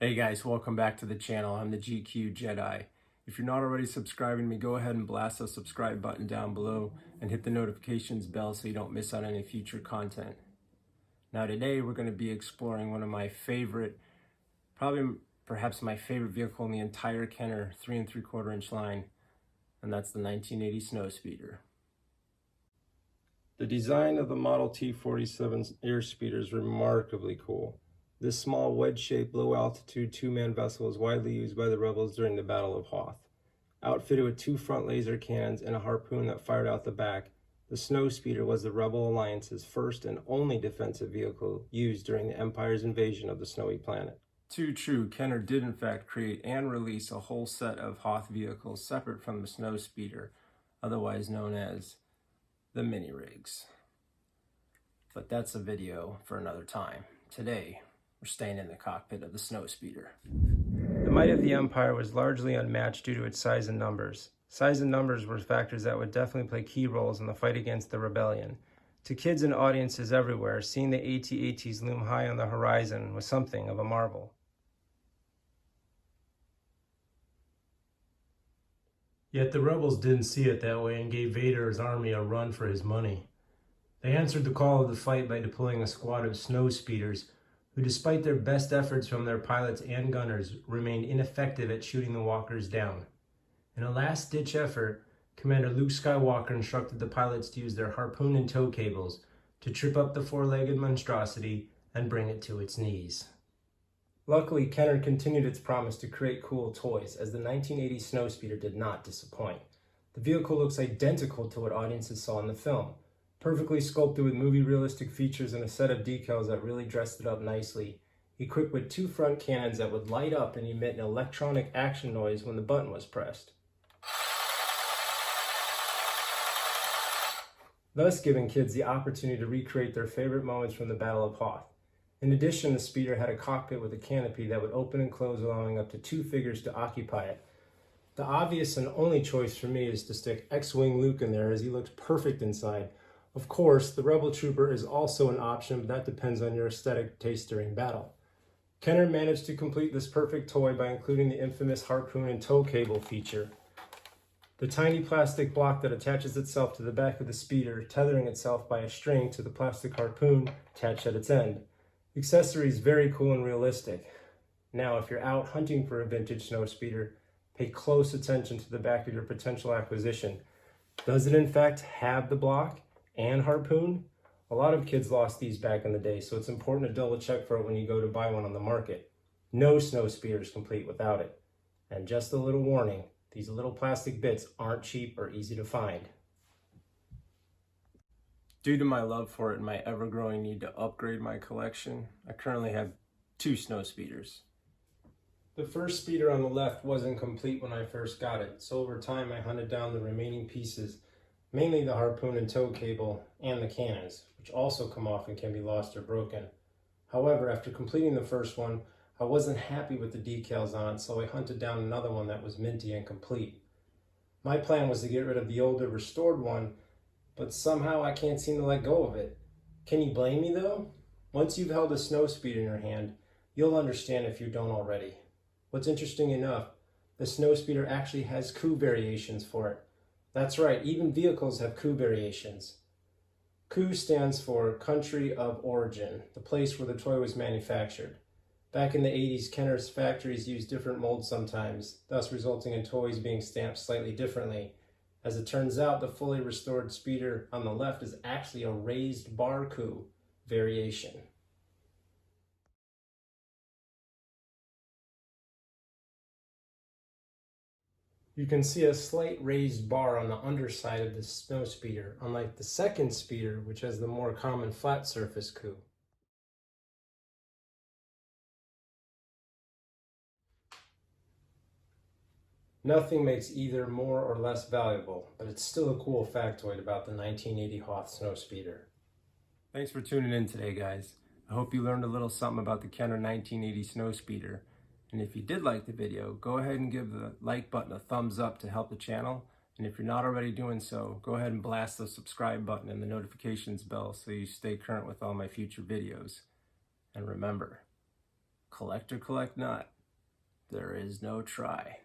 Hey guys, welcome back to the channel. I'm the GQ Jedi. If you're not already subscribing to me, go ahead and blast the subscribe button down below and hit the notifications bell so you don't miss out on any future content. Now today we're going to be exploring one of my favorite, perhaps my favorite vehicle in the entire Kenner 3 3/4 inch line, and that's the 1980 Snowspeeder. The design of the Model T-47 Airspeeder is remarkably cool. This small wedge-shaped low-altitude two-man vessel was widely used by the rebels during the Battle of Hoth. Outfitted with two front laser cannons and a harpoon that fired out the back, the Snowspeeder was the Rebel Alliance's first and only defensive vehicle used during the Empire's invasion of the snowy planet. Too true, Kenner did in fact create and release a whole set of Hoth vehicles separate from the Snowspeeder, otherwise known as the mini-rigs. But that's a video for another time. Today, we're staying in the cockpit of the Snowspeeder. The might of the Empire was largely unmatched due to its size and numbers. Size and numbers were factors that would definitely play key roles in the fight against the rebellion. To kids and audiences everywhere, seeing the AT-ATs loom high on the horizon was something of a marvel. Yet the rebels didn't see it that way and gave Vader's army a run for his money. They answered the call of the fight by deploying a squad of snowspeeders who, despite their best efforts from their pilots and gunners, remained ineffective at shooting the walkers down. In a last-ditch effort, Commander Luke Skywalker instructed the pilots to use their harpoon and tow cables to trip up the four-legged monstrosity and bring it to its knees. Luckily, Kenner continued its promise to create cool toys, as the 1980 Snowspeeder did not disappoint. The vehicle looks identical to what audiences saw in the film, perfectly sculpted with movie-realistic features and a set of decals that really dressed it up nicely, equipped with two front cannons that would light up and emit an electronic action noise when the button was pressed, thus giving kids the opportunity to recreate their favorite moments from the Battle of Hoth. In addition, the speeder had a cockpit with a canopy that would open and close, allowing up to two figures to occupy it. The obvious and only choice for me is to stick X-Wing Luke in there, as he looked perfect inside. Of course, the Rebel Trooper is also an option, but that depends on your aesthetic taste during battle. Kenner managed to complete this perfect toy by including the infamous harpoon and tow cable feature. The tiny plastic block that attaches itself to the back of the speeder, tethering itself by a string to the plastic harpoon attached at its end. The accessory is very cool and realistic. Now, if you're out hunting for a vintage Snowspeeder, pay close attention to the back of your potential acquisition. Does it in fact have the block and harpoon? A lot of kids lost these back in the day, so it's important to double check for it when you go to buy one on the market. No Snowspeeder is complete without it. And just a little warning, these little plastic bits aren't cheap or easy to find. Due to my love for it and my ever-growing need to upgrade my collection, I currently have two Snowspeeders. The first speeder on the left wasn't complete when I first got it, so over time I hunted down the remaining pieces, mainly the harpoon and tow cable and the cannons, which also come off and can be lost or broken. However, after completing the first one, I wasn't happy with the decals on it, so I hunted down another one that was minty and complete. My plan was to get rid of the older restored one, but somehow I can't seem to let go of it. Can you blame me though? Once you've held a Snowspeeder in your hand, you'll understand if you don't already. What's interesting enough, the Snowspeeder actually has coup variations for it. That's right, even vehicles have coup variations. Coup stands for Country of Origin, the place where the toy was manufactured. Back in the 80s, Kenner's factories used different molds sometimes, thus resulting in toys being stamped slightly differently. As it turns out, the fully restored speeder on the left is actually a raised bar coup variation. You can see a slight raised bar on the underside of the Snowspeeder, unlike the second speeder, which has the more common flat surface coup. Nothing makes either more or less valuable, but it's still a cool factoid about the 1980 Hoth Snowspeeder. Thanks for tuning in today, guys. I hope you learned a little something about the Kenner 1980 Snowspeeder. And if you did like the video, go ahead and give the like button a thumbs up to help the channel. And if you're not already doing so, go ahead and blast the subscribe button and the notifications bell so you stay current with all my future videos. And remember, Collect or collect not, there is no try.